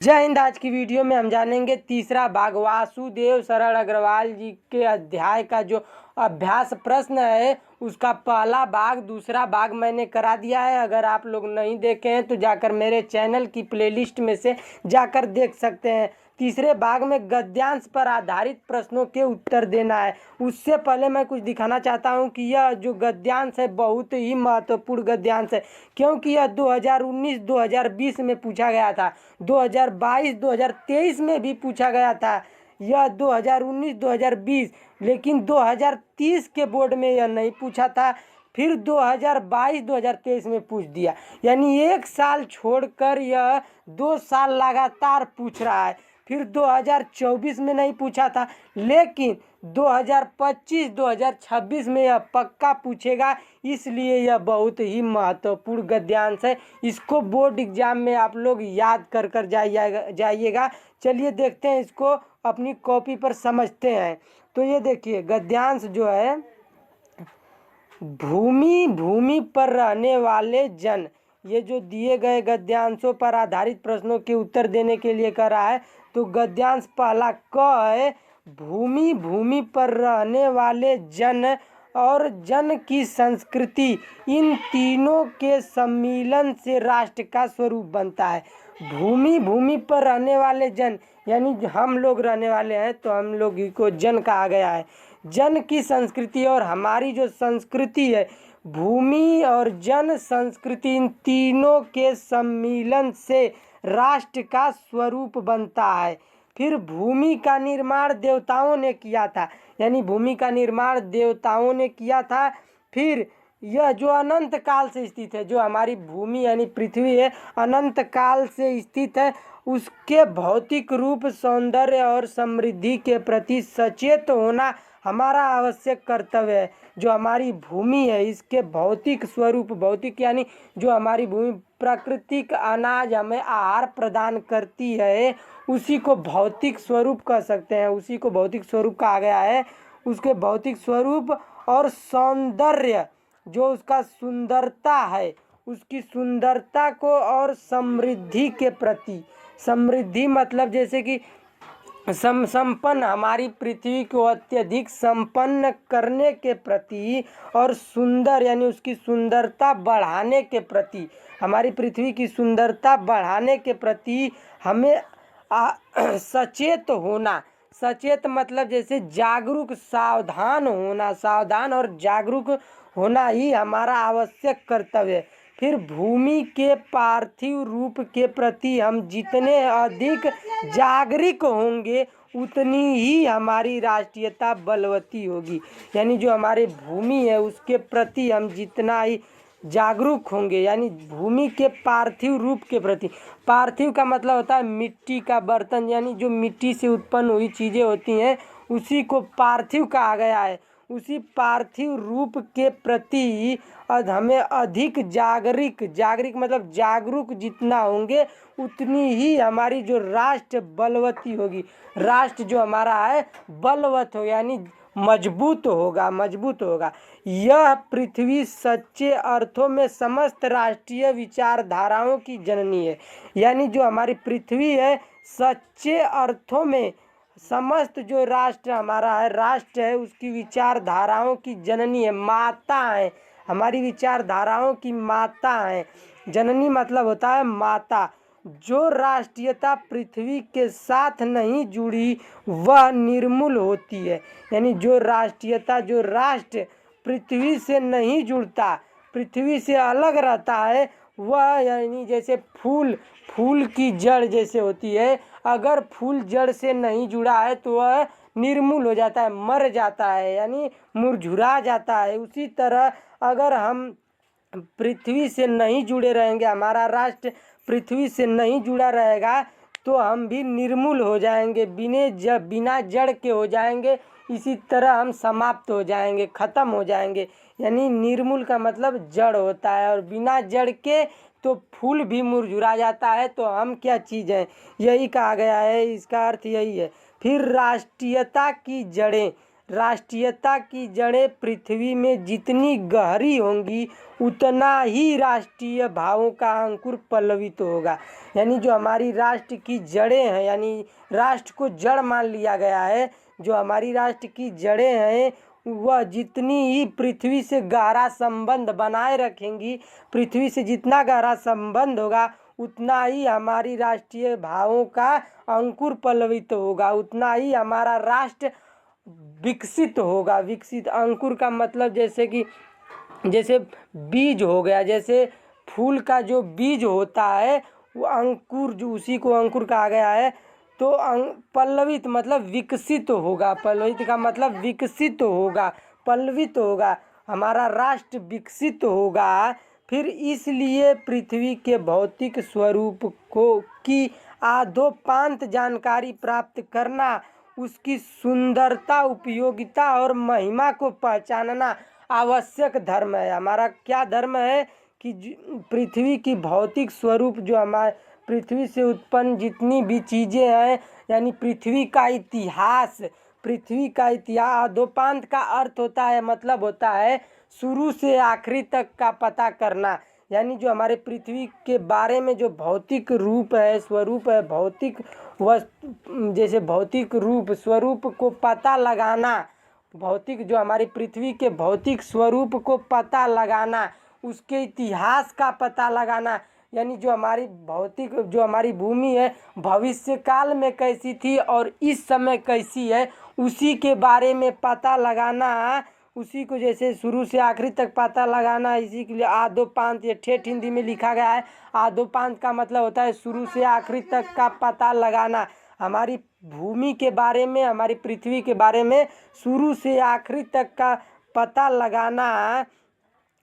जय हिंद। आज की वीडियो में हम जानेंगे तीसरा भाग वासुदेव शरण अग्रवाल जी के अध्याय का जो अभ्यास प्रश्न है उसका पहला भाग। दूसरा भाग मैंने करा दिया है, अगर आप लोग नहीं देखे हैं तो जाकर मेरे चैनल की प्लेलिस्ट में से जाकर देख सकते हैं। तीसरे भाग में गद्यांश पर आधारित प्रश्नों के उत्तर देना है। उससे पहले मैं कुछ दिखाना चाहता हूं कि यह जो गद्यांश है बहुत ही महत्वपूर्ण गद्यांश है, क्योंकि यह 2019-2020 में पूछा गया था, 2022-2023 में भी पूछा गया था। यह 2019-2020, लेकिन 2030 के बोर्ड में यह नहीं पूछा था, फिर 2022-2023 में पूछ दिया। यानी एक साल छोड़कर यह 2 साल लगातार पूछ रहा है। फिर 2024 में नहीं पूछा था, लेकिन 2025-2026 में यह पक्का पूछेगा, इसलिए यह बहुत ही महत्वपूर्ण गद्यांश है। इसको बोर्ड एग्जाम में आप लोग याद कर कर जाइएगा। चलिए देखते हैं, इसको अपनी कॉपी पर समझते हैं। तो ये देखिए गद्यांश जो है, भूमि पर रहने वाले जन, ये जो दिए गए गद्यांशों पर आधारित प्रश्नों के उत्तर देने के लिए कर रहा है। तो गद्यांश पहला क है, भूमि पर रहने वाले जन और जन की संस्कृति, इन तीनों के सम्मिलन से राष्ट्र का स्वरूप बनता है। भूमि पर रहने वाले जन यानी हम लोग रहने वाले हैं, तो हम लोग को जन कहा गया है। जन की संस्कृति और हमारी जो संस्कृति है, भूमि और जन संस्कृति, इन तीनों के सम्मिलन से राष्ट्र का स्वरूप बनता है। फिर भूमि का निर्माण देवताओं ने किया था, यानी भूमि का निर्माण देवताओं ने किया था। फिर यह जो अनंत काल से स्थित है, जो हमारी भूमि यानी पृथ्वी है, अनंत काल से स्थित है। उसके भौतिक रूप, सौंदर्य और समृद्धि के प्रति सचेत होना हमारा आवश्यक कर्तव्य है। जो हमारी भूमि है, इसके भौतिक स्वरूप, भौतिक यानी जो हमारी भूमि प्राकृतिक अनाज हमें आहार प्रदान करती है, उसी को भौतिक स्वरूप कह सकते हैं। उसी को भौतिक स्वरूप कहा गया है। उसके भौतिक स्वरूप और सौंदर्य, जो उसका सुंदरता है, उसकी सुंदरता को, और समृद्धि के प्रति, समृद्धि मतलब जैसे कि संपन्न, हमारी पृथ्वी को अत्यधिक संपन्न करने के प्रति, और सुंदर यानी उसकी सुंदरता बढ़ाने के प्रति, हमारी पृथ्वी की सुंदरता बढ़ाने के प्रति हमें सचेत होना। सचेत मतलब जैसे जागरूक, सावधान होना, सावधान और जागरूक होना ही हमारा आवश्यक कर्तव्य है। फिर भूमि के पार्थिव रूप के प्रति हम जितने अधिक जागरूक होंगे, उतनी ही हमारी राष्ट्रीयता बलवती होगी। यानी जो हमारी भूमि है, उसके प्रति हम जितना ही जागरूक होंगे, यानी भूमि के पार्थिव रूप के प्रति। पार्थिव का मतलब होता है मिट्टी का बर्तन, यानी जो मिट्टी से उत्पन्न हुई चीज़ें होती हैं, उसी को पार्थिव कहा गया है। उसी पार्थिव रूप के प्रति हमें अधिक जागरूक मतलब जागरूक जितना होंगे, उतनी ही हमारी जो राष्ट्र बलवती होगी। राष्ट्र जो हमारा है बलवत हो, यानी मजबूत होगा। यह पृथ्वी सच्चे अर्थों में समस्त राष्ट्रीय विचारधाराओं की जननी है। यानी जो हमारी पृथ्वी है, सच्चे अर्थों में समस्त जो राष्ट्र हमारा है, राष्ट्र है, उसकी विचारधाराओं की जननी है, माता है। हमारी विचारधाराओं की माता है। जननी मतलब होता है माता। जो राष्ट्रीयता पृथ्वी के साथ नहीं जुड़ी, वह निर्मूल होती है। यानी जो राष्ट्रीयता, जो राष्ट्र पृथ्वी से नहीं जुड़ता, पृथ्वी से अलग रहता है, वह यानी जैसे फूल की जड़ जैसे होती है, अगर फूल जड़ से नहीं जुड़ा है तो वह निर्मूल हो जाता है, मर जाता है, यानी मुरझुरा जाता है। उसी तरह अगर हम पृथ्वी से नहीं जुड़े रहेंगे, हमारा राष्ट्र पृथ्वी से नहीं जुड़ा रहेगा, तो हम भी निर्मूल हो जाएंगे, बिना जड़ के हो जाएंगे। इसी तरह हम समाप्त हो जाएंगे, ख़त्म हो जाएंगे। यानी निर्मूल का मतलब जड़ होता है, और बिना जड़ के तो फूल भी मुरझुरा जाता है। तो हम क्या चीज़ है, यही कहा गया है, इसका अर्थ यही है। फिर राष्ट्रीयता की जड़ें, राष्ट्रीयता की जड़ें पृथ्वी में जितनी गहरी होंगी उतना ही राष्ट्रीय भावों का अंकुर पल्लवित होगा। यानी जो हमारी राष्ट्र की जड़ें हैं, यानी राष्ट्र को जड़ मान लिया गया है, जो हमारी राष्ट्र की जड़ें हैं वह जितनी ही पृथ्वी से गहरा संबंध बनाए रखेंगी, पृथ्वी से जितना गहरा संबंध होगा उतना ही हमारी राष्ट्रीय भावों का अंकुर पल्लवित होगा, उतना ही हमारा राष्ट्र विकसित होगा। विकसित, अंकुर का मतलब जैसे बीज हो गया, जैसे फूल का जो बीज होता है वो अंकुर, जो उसी को अंकुर कहा गया है। तो पल्लवित मतलब विकसित होगा, पल्लवित का मतलब विकसित होगा, पल्लवित होगा, हमारा राष्ट्र विकसित होगा। फिर इसलिए पृथ्वी के भौतिक स्वरूप की आदोपांत जानकारी प्राप्त करना, उसकी सुंदरता, उपयोगिता और महिमा को पहचानना आवश्यक धर्म है। हमारा क्या धर्म है कि पृथ्वी की भौतिक स्वरूप, जो हमारे पृथ्वी से उत्पन्न जितनी भी चीज़ें हैं, यानी पृथ्वी का इतिहास, पृथ्वी का इतिहास। आदोपांत का अर्थ होता है, मतलब होता है शुरू से आखिरी तक का पता करना। यानी जो हमारे पृथ्वी के बारे में जो भौतिक रूप है, स्वरूप है, भौतिक वस्तु, जैसे भौतिक रूप स्वरूप को पता लगाना, भौतिक जो हमारी पृथ्वी के भौतिक स्वरूप को पता लगाना, उसके इतिहास का पता लगाना। यानी जो हमारी भौतिक, जो हमारी भूमि है भविष्य काल में कैसी थी और इस समय कैसी है, उसी के बारे में पता लगाना, उसी को जैसे शुरू से आखिरी तक पता लगाना। इसी के लिए आदोपांत, ये ठेठ हिंदी में लिखा गया है। आदोपांत का मतलब होता है शुरू से आखिरी तक का पता लगाना। हमारी भूमि के बारे में, हमारी पृथ्वी के बारे में शुरू से आखिरी तक का पता लगाना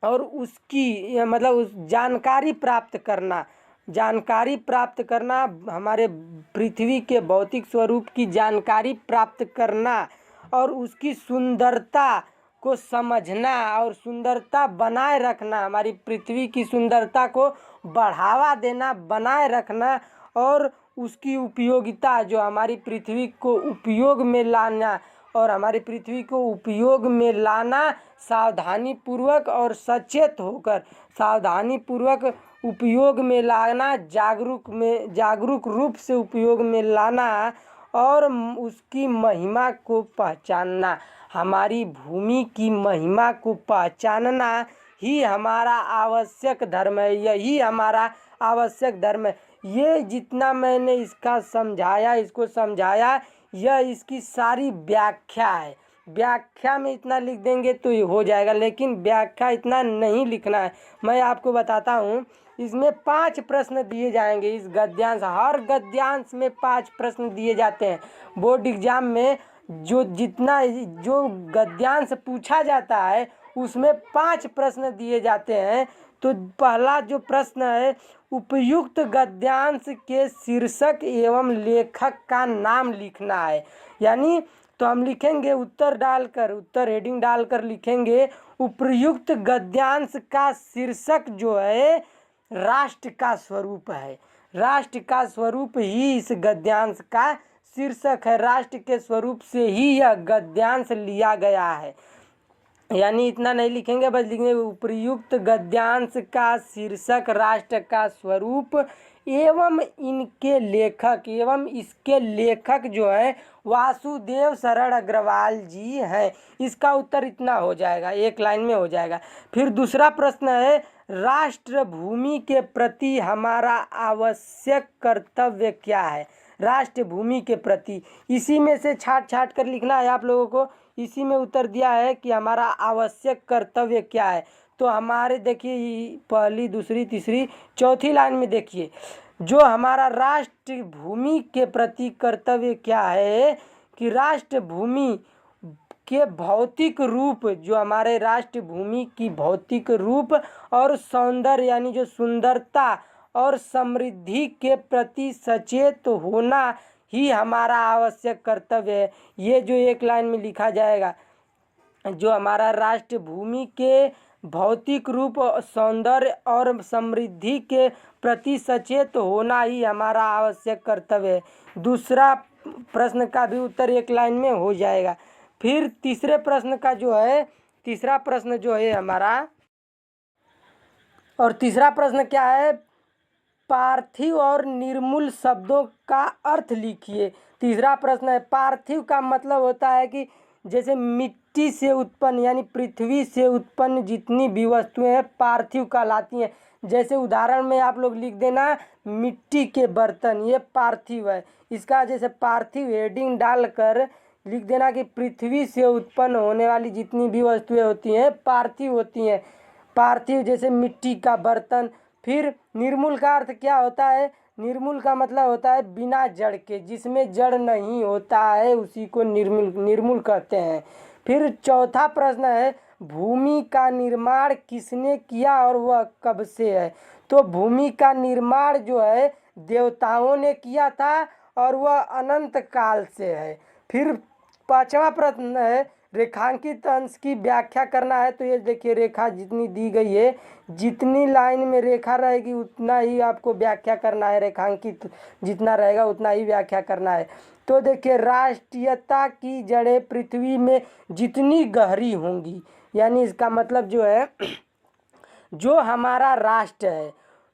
और उसकी मतलब उस जानकारी प्राप्त करना, जानकारी प्राप्त करना, हमारे पृथ्वी के भौतिक स्वरूप की जानकारी प्राप्त करना और उसकी सुंदरता को समझना और सुंदरता बनाए रखना, हमारी पृथ्वी की सुंदरता को बढ़ावा देना, बनाए रखना और उसकी उपयोगिता, जो हमारी पृथ्वी को उपयोग में लाना, और हमारी पृथ्वी को उपयोग में लाना सावधानी पूर्वक और सचेत होकर, सावधानी पूर्वक उपयोग में लाना, जागरूक रूप से उपयोग में लाना और उसकी महिमा को पहचानना। हमारी भूमि की महिमा को पहचानना ही हमारा आवश्यक धर्म है, यही हमारा आवश्यक धर्म है। ये जितना मैंने इसका समझाया, इसको समझाया, यह इसकी सारी व्याख्या है। व्याख्या में इतना लिख देंगे तो ये हो जाएगा, लेकिन व्याख्या इतना नहीं लिखना है। मैं आपको बताता हूँ, इसमें 5 प्रश्न दिए जाएंगे। इस गद्यांश, हर गद्यांश में 5 प्रश्न दिए जाते हैं। बोर्ड एग्जाम में जो गद्यांश पूछा जाता है उसमें 5 प्रश्न दिए जाते हैं। तो पहला जो प्रश्न है, उपयुक्त गद्यांश के शीर्षक एवं लेखक का नाम लिखना है। यानी तो हम लिखेंगे उत्तर हेडिंग डालकर लिखेंगे उपयुक्त गद्यांश का शीर्षक जो है राष्ट्र का स्वरूप है। राष्ट्र का स्वरूप ही इस गद्यांश का शीर्षक है, राष्ट्र के स्वरूप से ही यह गद्यांश लिया गया है। यानी इतना नहीं लिखेंगे, बस लिखेंगे उपयुक्त गद्यांश का शीर्षक राष्ट्र का स्वरूप एवं इनके लेखक, एवं इसके लेखक जो है वासुदेव शरण अग्रवाल जी हैं। इसका उत्तर इतना हो जाएगा, एक लाइन में हो जाएगा। फिर दूसरा प्रश्न है, राष्ट्र भूमि के प्रति हमारा आवश्यक कर्तव्य क्या है। राष्ट्र भूमि के प्रति, इसी में से छाट कर लिखना है आप लोगों को। इसी में उत्तर दिया है कि हमारा आवश्यक कर्तव्य क्या है। तो हमारे देखिए पहली, दूसरी, तीसरी, चौथी लाइन में देखिए, जो हमारा राष्ट्र भूमि के प्रति कर्तव्य क्या है कि राष्ट्र भूमि के भौतिक रूप, जो हमारे राष्ट्र भूमि की भौतिक रूप और सौंदर्य, यानी जो सुंदरता और समृद्धि के प्रति सचेत होना ही हमारा आवश्यक कर्तव्य है। ये जो एक लाइन में लिखा जाएगा, जो हमारा राष्ट्र भूमि के भौतिक रूप, सौंदर्य और समृद्धि के प्रति सचेत होना ही हमारा आवश्यक कर्तव्य है। दूसरा प्रश्न का भी उत्तर एक लाइन में हो जाएगा। फिर तीसरे प्रश्न का जो है, तीसरा प्रश्न जो है हमारा, और तीसरा प्रश्न क्या है, पार्थिव और निर्मूल शब्दों का अर्थ लिखिए। तीसरा प्रश्न है, पार्थिव का मतलब होता है कि जैसे मिट्टी से उत्पन्न यानी पृथ्वी से उत्पन्न जितनी भी वस्तुएं हैं पार्थिव कहलाती हैं। जैसे उदाहरण में आप लोग लिख देना मिट्टी के बर्तन, ये पार्थिव है। इसका जैसे पार्थिव हेडिंग डालकर लिख देना कि पृथ्वी से उत्पन्न होने वाली जितनी भी वस्तुएं होती हैं पार्थिव होती हैं। पार्थिव जैसे मिट्टी का बर्तन। फिर निर्मूल का अर्थ क्या होता है, निर्मूल का मतलब होता है बिना जड़ के, जिसमें जड़ नहीं होता है उसी को निर्मूल कहते हैं। फिर चौथा प्रश्न है, भूमि का निर्माण किसने किया और वह कब से है। तो भूमि का निर्माण जो है देवताओं ने किया था और वह अनंत काल से है। फिर पांचवा प्रश्न है, रेखांकित अंश की व्याख्या करना है। तो ये देखिए रेखा जितनी दी गई है, जितनी लाइन में रेखा रहेगी उतना ही आपको व्याख्या करना है, रेखांकित जितना रहेगा उतना ही व्याख्या करना है। तो देखिए राष्ट्रीयता की जड़ें पृथ्वी में जितनी गहरी होंगी, यानी इसका मतलब जो है जो हमारा राष्ट्र है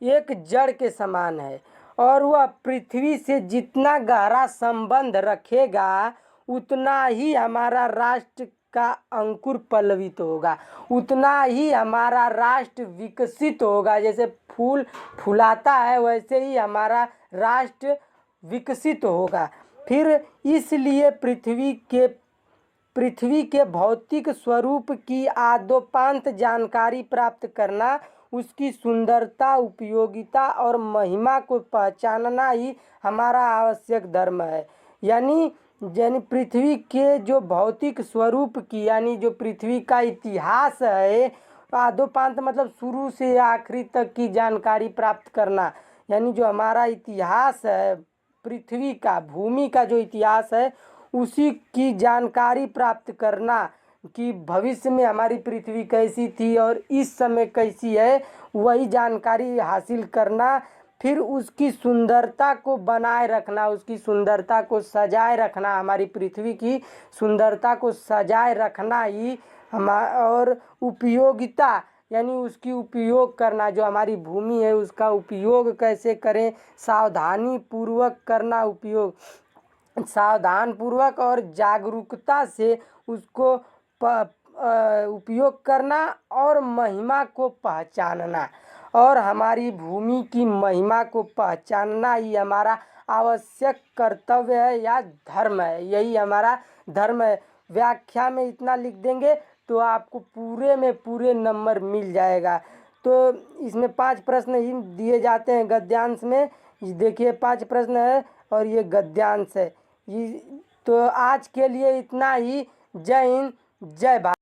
एक जड़ के समान है और वह पृथ्वी से जितना गहरा संबंध रखेगा उतना ही हमारा राष्ट्र का अंकुर पल्लवित होगा, उतना ही हमारा राष्ट्र विकसित होगा। जैसे फूल फुलाता है वैसे ही हमारा राष्ट्र विकसित होगा। फिर इसलिए पृथ्वी के भौतिक स्वरूप की आदोपांत जानकारी प्राप्त करना, उसकी सुंदरता, उपयोगिता और महिमा को पहचानना ही हमारा आवश्यक धर्म है। यानी पृथ्वी के जो भौतिक स्वरूप की, यानी जो पृथ्वी का इतिहास है, आदोपांत मतलब शुरू से आखिरी तक की जानकारी प्राप्त करना, यानी जो हमारा इतिहास है पृथ्वी का, भूमि का जो इतिहास है उसी की जानकारी प्राप्त करना कि भविष्य में हमारी पृथ्वी कैसी थी और इस समय कैसी है, वही जानकारी हासिल करना। फिर उसकी सुंदरता को बनाए रखना, उसकी सुंदरता को सजाए रखना, हमारी पृथ्वी की सुंदरता को सजाए रखना ही और उपयोगिता यानी उसकी उपयोग करना, जो हमारी भूमि है उसका उपयोग कैसे करें, सावधानी पूर्वक करना, सावधान पूर्वक और जागरूकता से उसको उपयोग करना और महिमा को पहचानना, और हमारी भूमि की महिमा को पहचानना ही हमारा आवश्यक कर्तव्य है या धर्म है, यही हमारा धर्म है। व्याख्या में इतना लिख देंगे तो आपको पूरे में पूरे नंबर मिल जाएगा। तो इसमें 5 प्रश्न ही दिए जाते हैं गद्यांश में। देखिए 5 प्रश्न है और ये गद्यांश है। तो आज के लिए इतना ही। जय हिंद, जय भारत।